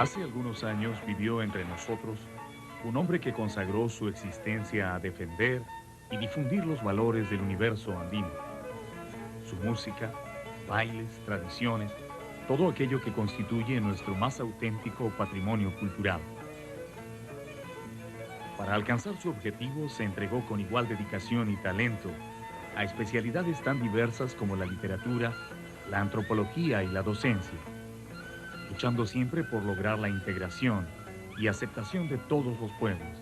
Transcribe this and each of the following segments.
Hace algunos años vivió entre nosotros un hombre que consagró su existencia a defender y difundir los valores del universo andino. Su música, bailes, tradiciones, todo aquello que constituye nuestro más auténtico patrimonio cultural. Para alcanzar su objetivo se entregó con igual dedicación y talento a especialidades tan diversas como la literatura, la antropología y la docencia, luchando siempre por lograr la integración y aceptación de todos los pueblos,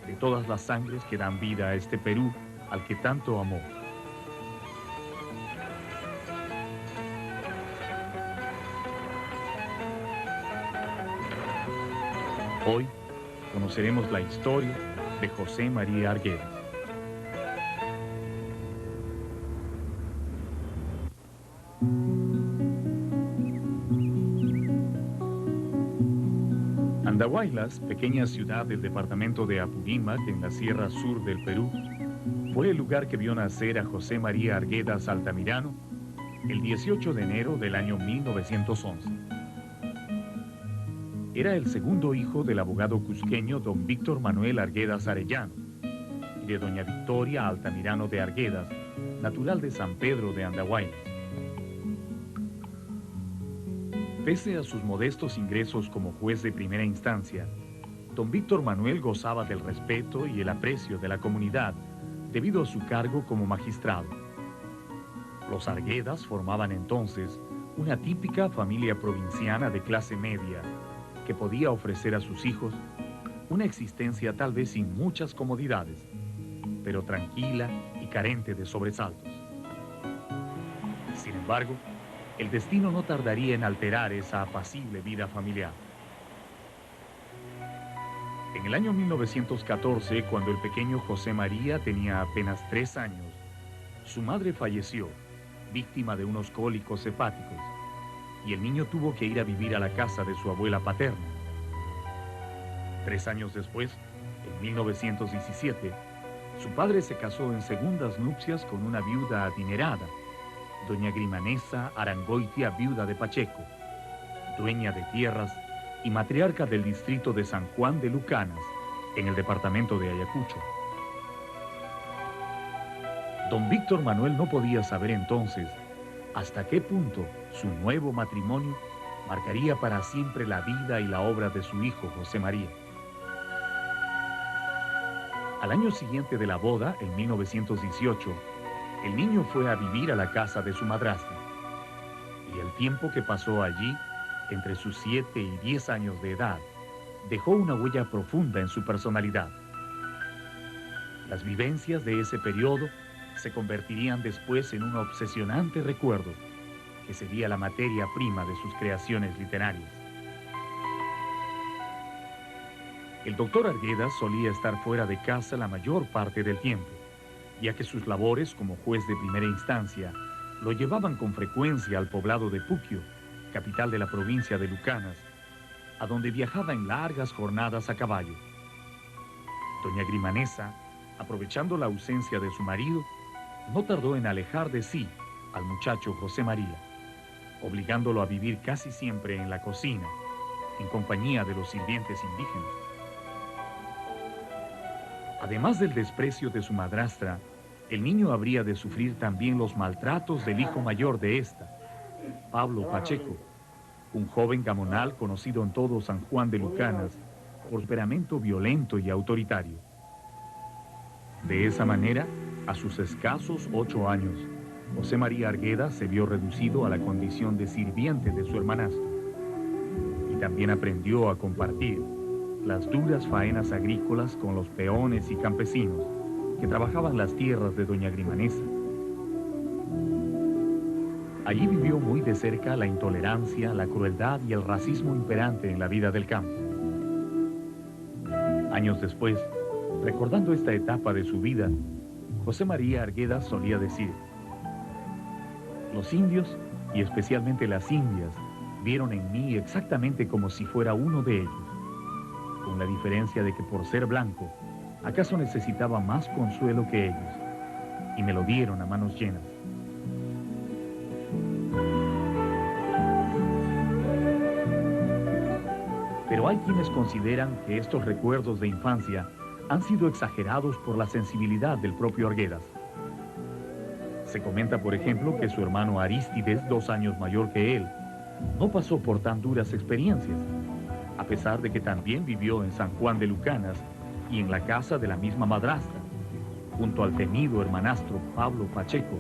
de todas las sangres que dan vida a este Perú al que tanto amó. Hoy conoceremos la historia de José María Arguedas. Andahuaylas, pequeña ciudad del departamento de Apurímac, en la sierra sur del Perú, fue el lugar que vio nacer a José María Arguedas Altamirano el 18 de enero del año 1911. Era el segundo hijo del abogado cusqueño don Víctor Manuel Arguedas Arellano y de doña Victoria Altamirano de Arguedas, natural de San Pedro de Andahuaylas. Pese a sus modestos ingresos como juez de primera instancia, don Víctor Manuel gozaba del respeto y el aprecio de la comunidad debido a su cargo como magistrado. Los Arguedas formaban entonces una típica familia provinciana de clase media que podía ofrecer a sus hijos una existencia tal vez sin muchas comodidades, pero tranquila y carente de sobresaltos. Sin embargo, el destino no tardaría en alterar esa apacible vida familiar. En el año 1914, cuando el pequeño José María tenía apenas 3 años, su madre falleció, víctima de unos cólicos hepáticos, y el niño tuvo que ir a vivir a la casa de su abuela paterna. 3 años después, en 1917, su padre se casó en segundas nupcias con una viuda adinerada, doña Grimanesa Arangoitia, viuda de Pacheco, dueña de tierras y matriarca del distrito de San Juan de Lucanas, en el departamento de Ayacucho. Don Víctor Manuel no podía saber entonces hasta qué punto su nuevo matrimonio marcaría para siempre la vida y la obra de su hijo José María. Al año siguiente de la boda, en 1918, el niño fue a vivir a la casa de su madrastra, y el tiempo que pasó allí, entre sus 7 y 10 años de edad, dejó una huella profunda en su personalidad. Las vivencias de ese periodo se convertirían después en un obsesionante recuerdo, que sería la materia prima de sus creaciones literarias. El doctor Arguedas solía estar fuera de casa la mayor parte del tiempo, ya que sus labores como juez de primera instancia lo llevaban con frecuencia al poblado de Puquio, capital de la provincia de Lucanas, a donde viajaba en largas jornadas a caballo. Doña Grimanesa, aprovechando la ausencia de su marido, no tardó en alejar de sí al muchacho José María, obligándolo a vivir casi siempre en la cocina, en compañía de los sirvientes indígenas. Además del desprecio de su madrastra, el niño habría de sufrir también los maltratos del hijo mayor de esta, Pablo Pacheco, un joven gamonal conocido en todo San Juan de Lucanas por temperamento violento y autoritario. De esa manera, a sus escasos 8 años, José María Arguedas se vio reducido a la condición de sirviente de su hermanastro, y también aprendió a compartir las duras faenas agrícolas con los peones y campesinos que trabajaban las tierras de doña Grimanesa. Allí vivió muy de cerca la intolerancia, la crueldad y el racismo imperante en la vida del campo. Años después, recordando esta etapa de su vida, José María Arguedas solía decir: los indios, y especialmente las indias, vieron en mí exactamente como si fuera uno de ellos, con la diferencia de que por ser blanco, acaso necesitaba más consuelo que ellos, y me lo dieron a manos llenas. Pero hay quienes consideran que estos recuerdos de infancia han sido exagerados por la sensibilidad del propio Arguedas. Se comenta, por ejemplo, que su hermano Arístides, 2 años mayor que él, no pasó por tan duras experiencias, a pesar de que también vivió en San Juan de Lucanas y en la casa de la misma madrastra, junto al temido hermanastro Pablo Pacheco.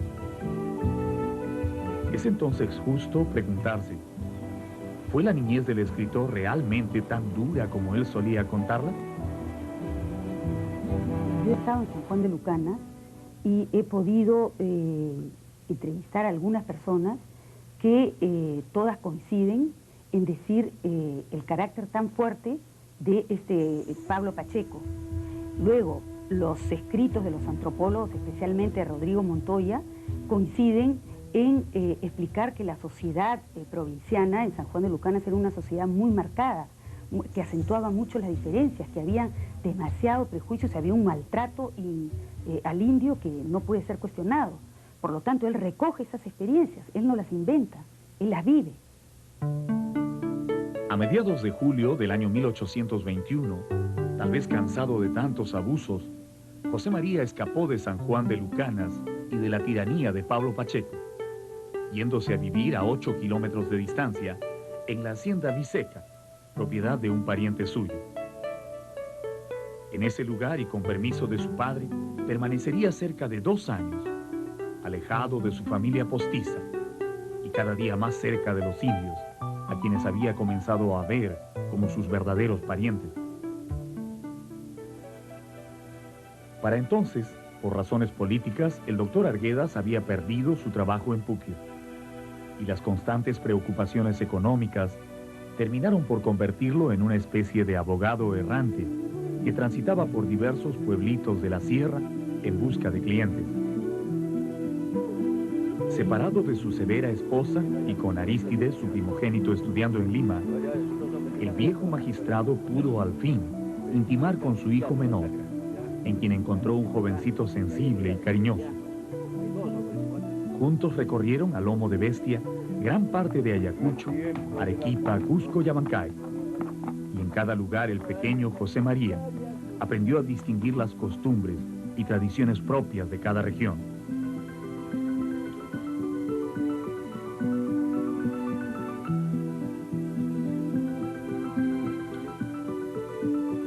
Es entonces justo preguntarse, ¿fue la niñez del escritor realmente tan dura como él solía contarla? Yo he estado en San Juan de Lucanas y he podido entrevistar a algunas personas que todas coinciden en decir el carácter tan fuerte de este Pablo Pacheco. Luego, los escritos de los antropólogos, especialmente Rodrigo Montoya, coinciden en explicar que la sociedad provinciana en San Juan de Lucanas era una sociedad muy marcada, que acentuaba mucho las diferencias, que había demasiado prejuicios, había un maltrato al indio que no puede ser cuestionado. Por lo tanto, él recoge esas experiencias, él no las inventa, él las vive. A mediados de julio del año 1821, tal vez cansado de tantos abusos, José María escapó de San Juan de Lucanas y de la tiranía de Pablo Pacheco, yéndose a vivir a 8 kilómetros de distancia en la hacienda Viseca, propiedad de un pariente suyo. En ese lugar y con permiso de su padre, permanecería cerca de 2 años, alejado de su familia postiza y cada día más cerca de los indios, a quienes había comenzado a ver como sus verdaderos parientes. Para entonces, por razones políticas, el doctor Arguedas había perdido su trabajo en Puquio, y las constantes preocupaciones económicas terminaron por convertirlo en una especie de abogado errante que transitaba por diversos pueblitos de la sierra en busca de clientes. Separado de su severa esposa y con Arístides, su primogénito, estudiando en Lima, el viejo magistrado pudo al fin intimar con su hijo menor, en quien encontró un jovencito sensible y cariñoso. Juntos recorrieron a lomo de bestia gran parte de Ayacucho, Arequipa, Cusco y Abancay. Y en cada lugar el pequeño José María aprendió a distinguir las costumbres y tradiciones propias de cada región.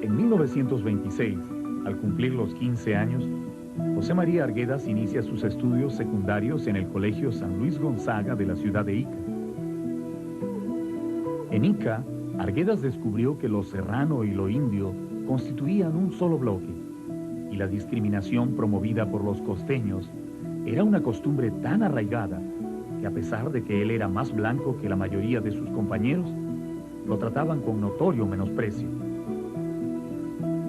En 1926, al cumplir los 15 años, José María Arguedas inicia sus estudios secundarios en el Colegio San Luis Gonzaga de la ciudad de Ica. En Ica, Arguedas descubrió que lo serrano y lo indio constituían un solo bloque, y la discriminación promovida por los costeños era una costumbre tan arraigada que, a pesar de que él era más blanco que la mayoría de sus compañeros, lo trataban con notorio menosprecio.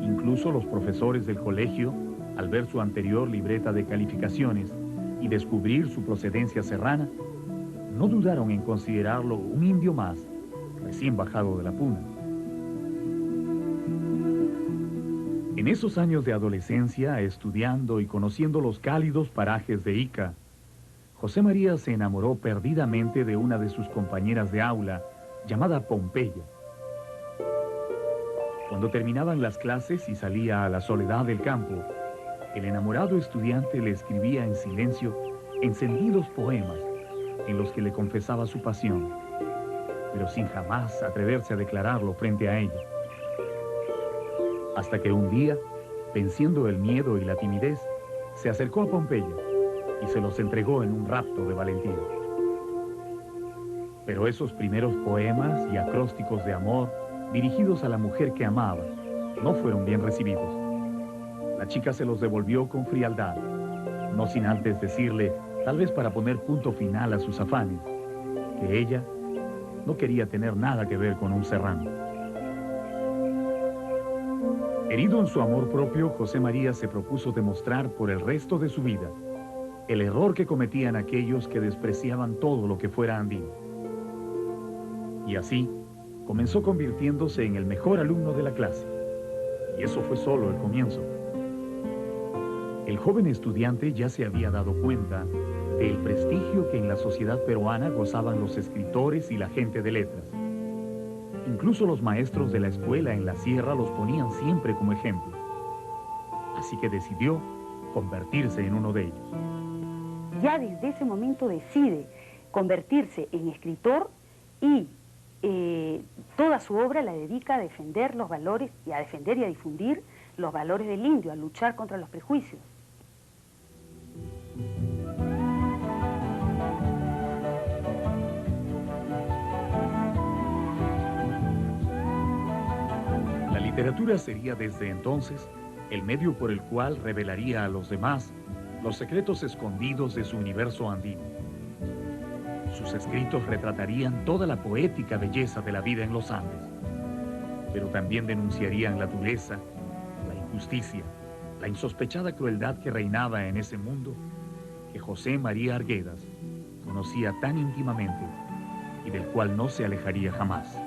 Incluso los profesores del colegio, al ver su anterior libreta de calificaciones y descubrir su procedencia serrana, no dudaron en considerarlo un indio más, recién bajado de la puna. En esos años de adolescencia, estudiando y conociendo los cálidos parajes de Ica, José María se enamoró perdidamente de una de sus compañeras de aula, llamada Pompeya. Cuando terminaban las clases y salía a la soledad del campo, el enamorado estudiante le escribía en silencio encendidos poemas en los que le confesaba su pasión, pero sin jamás atreverse a declararlo frente a ella. Hasta que un día, venciendo el miedo y la timidez, se acercó a Pompeya y se los entregó en un rapto de valentía. Pero esos primeros poemas y acrósticos de amor dirigidos a la mujer que amaba no fueron bien recibidos. La chica se los devolvió con frialdad, no sin antes decirle, tal vez para poner punto final a sus afanes, que ella no quería tener nada que ver con un serrano. Herido en su amor propio, José María se propuso demostrar por el resto de su vida el error que cometían aquellos que despreciaban todo lo que fuera andino. Y así, comenzó convirtiéndose en el mejor alumno de la clase. Y eso fue solo el comienzo. El joven estudiante ya se había dado cuenta del prestigio que en la sociedad peruana gozaban los escritores y la gente de letras. Incluso los maestros de la escuela en la sierra los ponían siempre como ejemplo. Así que decidió convertirse en uno de ellos. Ya desde ese momento decide convertirse en escritor y toda su obra la dedica a defender los valores, y a defender y a difundir los valores del indio, a luchar contra los prejuicios. La literatura sería desde entonces el medio por el cual revelaría a los demás los secretos escondidos de su universo andino. Sus escritos retratarían toda la poética belleza de la vida en los Andes, pero también denunciarían la dureza, la injusticia, la insospechada crueldad que reinaba en ese mundo que José María Arguedas conocía tan íntimamente y del cual no se alejaría jamás.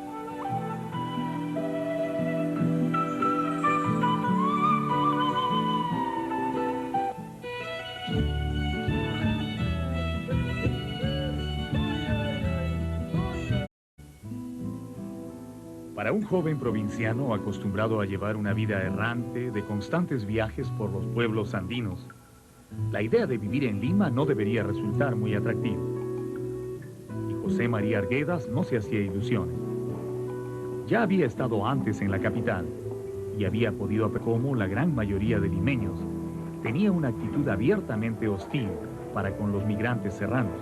Para un joven provinciano acostumbrado a llevar una vida errante de constantes viajes por los pueblos andinos, la idea de vivir en Lima no debería resultar muy atractiva. Y José María Arguedas no se hacía ilusiones. Ya había estado antes en la capital y había podido ver cómo la gran mayoría de limeños tenía una actitud abiertamente hostil para con los migrantes serranos.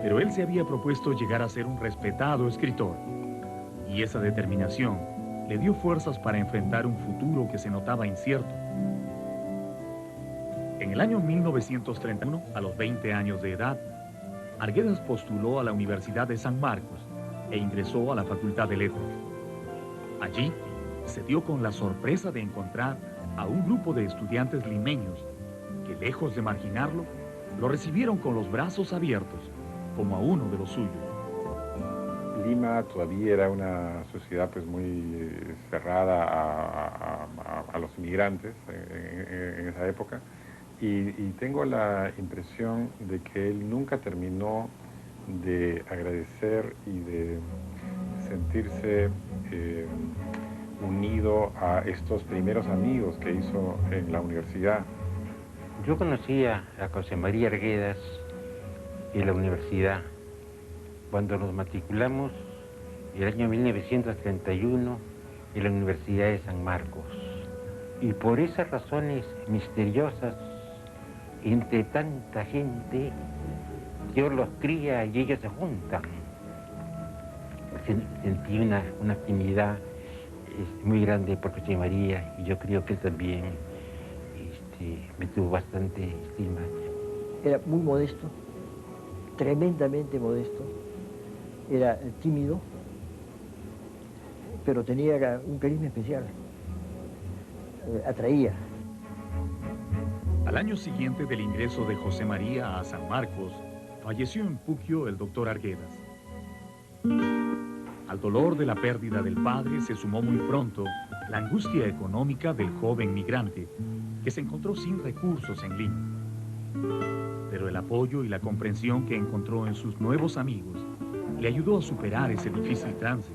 Pero él se había propuesto llegar a ser un respetado escritor, y esa determinación le dio fuerzas para enfrentar un futuro que se notaba incierto. En el año 1931, a los 20 años de edad, Arguedas postuló a la Universidad de San Marcos e ingresó a la Facultad de Letras. Allí se dio con la sorpresa de encontrar a un grupo de estudiantes limeños que, lejos de marginarlo, lo recibieron con los brazos abiertos, como a uno de los suyos. Lima todavía era una sociedad pues muy cerrada a los inmigrantes en esa época, y tengo la impresión de que él nunca terminó de agradecer y de sentirse unido a estos primeros amigos que hizo en la universidad. Yo conocía a José María Arguedas en la universidad cuando nos matriculamos en el año 1931 en la Universidad de San Marcos. Y por esas razones misteriosas, entre tanta gente, Dios los cría y ellos se juntan. Sentí una afinidad muy grande por José María, y yo creo que él también me tuvo bastante estima. Era muy modesto, tremendamente modesto, era tímido, pero tenía un carisma especial, atraía. Al año siguiente del ingreso de José María a San Marcos, falleció en Puquio el doctor Arguedas. Al dolor de la pérdida del padre se sumó muy pronto la angustia económica del joven migrante, que se encontró sin recursos en Lima. Pero el apoyo y la comprensión que encontró en sus nuevos amigos le ayudó a superar ese difícil trance.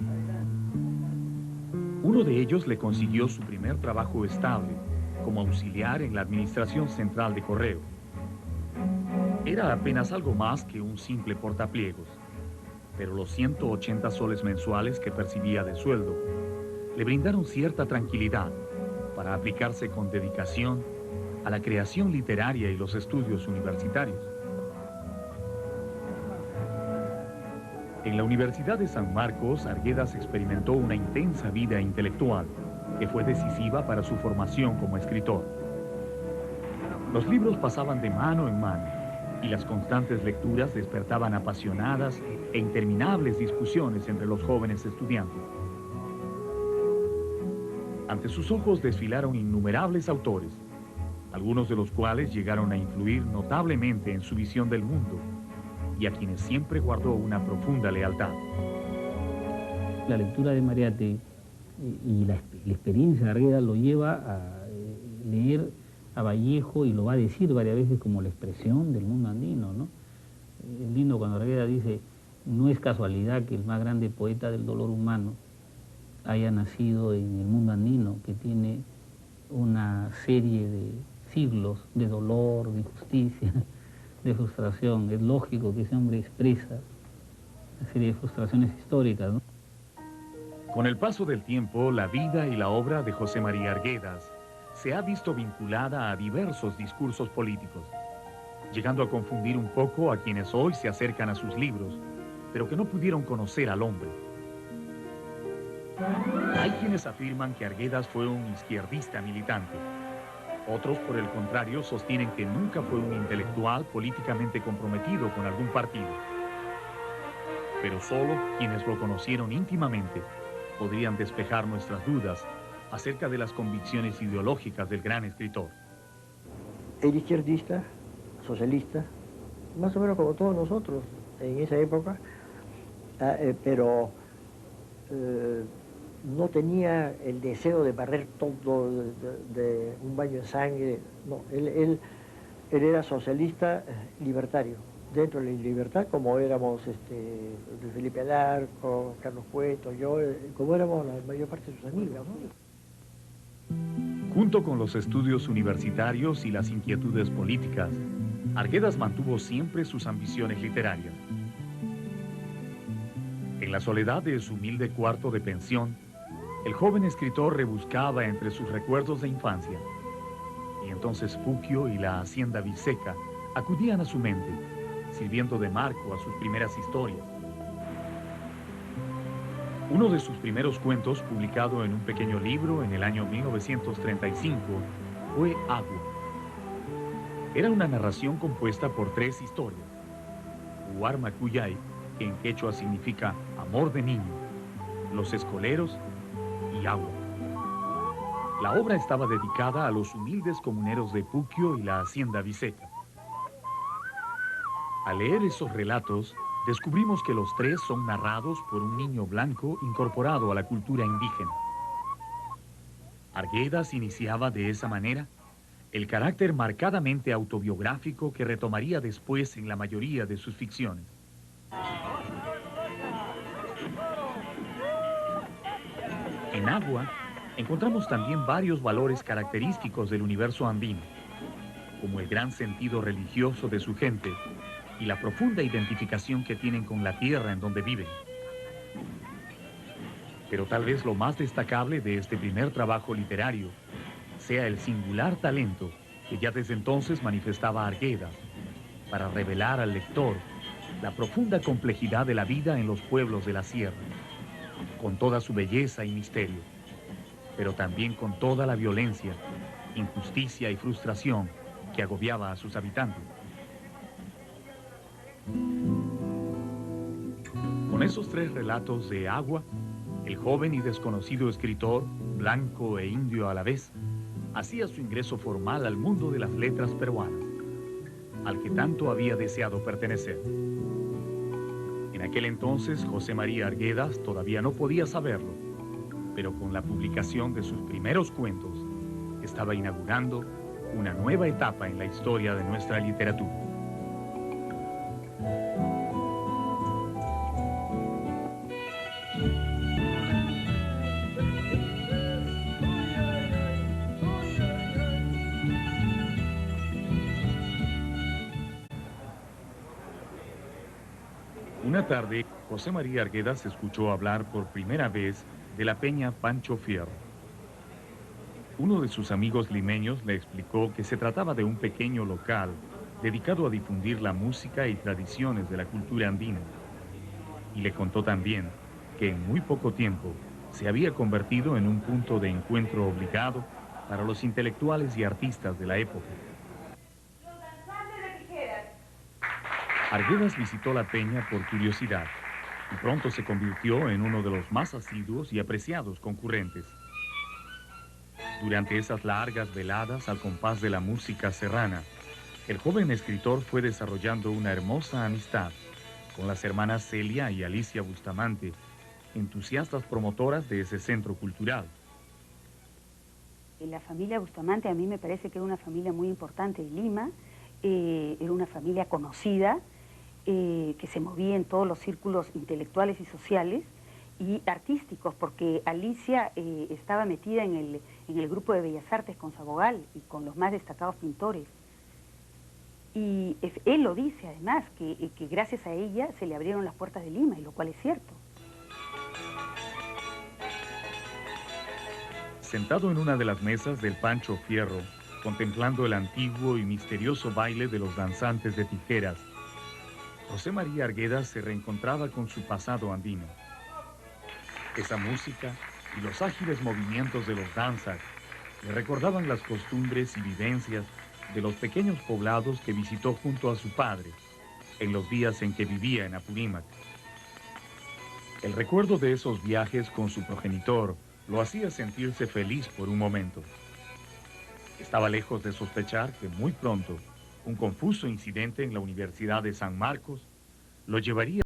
Uno de ellos le consiguió su primer trabajo estable como auxiliar en la Administración Central de Correo. Era apenas algo más que un simple portapliegos, pero los 180 soles mensuales que percibía de sueldo le brindaron cierta tranquilidad para aplicarse con dedicación a la creación literaria y los estudios universitarios. En la Universidad de San Marcos, Arguedas experimentó una intensa vida intelectual que fue decisiva para su formación como escritor. Los libros pasaban de mano en mano y las constantes lecturas despertaban apasionadas e interminables discusiones entre los jóvenes estudiantes. Ante sus ojos desfilaron innumerables autores, algunos de los cuales llegaron a influir notablemente en su visión del mundo y a quienes siempre guardó una profunda lealtad. La lectura de Mariátegui y la experiencia de Arguedas lo lleva a leer a Vallejo, y lo va a decir varias veces como la expresión del mundo andino, ¿no? Es lindo cuando Arguedas dice, No es casualidad que el más grande poeta del dolor humano haya nacido en el mundo andino, que tiene una serie de siglos de dolor, de injusticia, de frustración. Es lógico que ese hombre expresa una serie de frustraciones históricas, ¿no? Con el paso del tiempo, la vida y la obra de José María Arguedas se ha visto vinculada a diversos discursos políticos, llegando a confundir un poco a quienes hoy se acercan a sus libros, pero que no pudieron conocer al hombre. Hay quienes afirman que Arguedas fue un izquierdista militante. Otros, por el contrario, sostienen que nunca fue un intelectual políticamente comprometido con algún partido. Pero solo quienes lo conocieron íntimamente podrían despejar nuestras dudas acerca de las convicciones ideológicas del gran escritor. Era izquierdista, socialista, más o menos como todos nosotros en esa época, pero no tenía el deseo de barrer todo de un baño de sangre. No, él era socialista libertario. Dentro de la libertad, como éramos Felipe Alarco, Carlos Cueto, yo, como éramos la mayor parte de sus amigos, ¿no? Junto con los estudios universitarios y las inquietudes políticas, Arguedas mantuvo siempre sus ambiciones literarias. En la soledad de su humilde cuarto de pensión, el joven escritor rebuscaba entre sus recuerdos de infancia, y entonces Puquio y la hacienda Biseca acudían a su mente, sirviendo de marco a sus primeras historias. Uno de sus primeros cuentos, publicado en un pequeño libro en el año 1935, fue Agua. Era una narración compuesta por 3 historias: Huarmacuyay, que en quechua significa amor de niño, Los Escoleros y Agua. La obra estaba dedicada a los humildes comuneros de Puquio y la hacienda Biseca. Al leer esos relatos, descubrimos que los 3 son narrados por un niño blanco incorporado a la cultura indígena. Arguedas iniciaba de esa manera el carácter marcadamente autobiográfico que retomaría después en la mayoría de sus ficciones. En Agua encontramos también varios valores característicos del universo andino, como el gran sentido religioso de su gente y la profunda identificación que tienen con la tierra en donde viven. Pero tal vez lo más destacable de este primer trabajo literario sea el singular talento que ya desde entonces manifestaba Arguedas para revelar al lector la profunda complejidad de la vida en los pueblos de la sierra, con toda su belleza y misterio, pero también con toda la violencia, injusticia y frustración que agobiaba a sus habitantes. Con esos 3 relatos de Agua, el joven y desconocido escritor, blanco e indio a la vez, hacía su ingreso formal al mundo de las letras peruanas, al que tanto había deseado pertenecer. En aquel entonces, José María Arguedas todavía no podía saberlo, pero con la publicación de sus primeros cuentos, estaba inaugurando una nueva etapa en la historia de nuestra literatura. Una tarde, José María Arguedas escuchó hablar por primera vez de la peña Pancho Fierro. Uno de sus amigos limeños le explicó que se trataba de un pequeño local dedicado a difundir la música y tradiciones de la cultura andina. Y le contó también que en muy poco tiempo se había convertido en un punto de encuentro obligado para los intelectuales y artistas de la época. Arguedas visitó la peña por curiosidad y pronto se convirtió en uno de los más asiduos y apreciados concurrentes. Durante esas largas veladas al compás de la música serrana, el joven escritor fue desarrollando una hermosa amistad con las hermanas Celia y Alicia Bustamante, entusiastas promotoras de ese centro cultural. La familia Bustamante a mí me parece que era una familia muy importante en Lima, era una familia conocida que se movía en todos los círculos intelectuales y sociales y artísticos, porque Alicia estaba metida en el grupo de Bellas Artes con Sabogal y con los más destacados pintores. Y él lo dice además, que gracias a ella se le abrieron las puertas de Lima, y lo cual es cierto. Sentado en una de las mesas del Pancho Fierro, contemplando el antiguo y misterioso baile de los danzantes de tijeras, José María Arguedas se reencontraba con su pasado andino. Esa música y los ágiles movimientos de los danzas le recordaban las costumbres y vivencias de los pequeños poblados que visitó junto a su padre en los días en que vivía en Apurímac. El recuerdo de esos viajes con su progenitor lo hacía sentirse feliz por un momento. Estaba lejos de sospechar que muy pronto un confuso incidente en la Universidad de San Marcos lo llevaría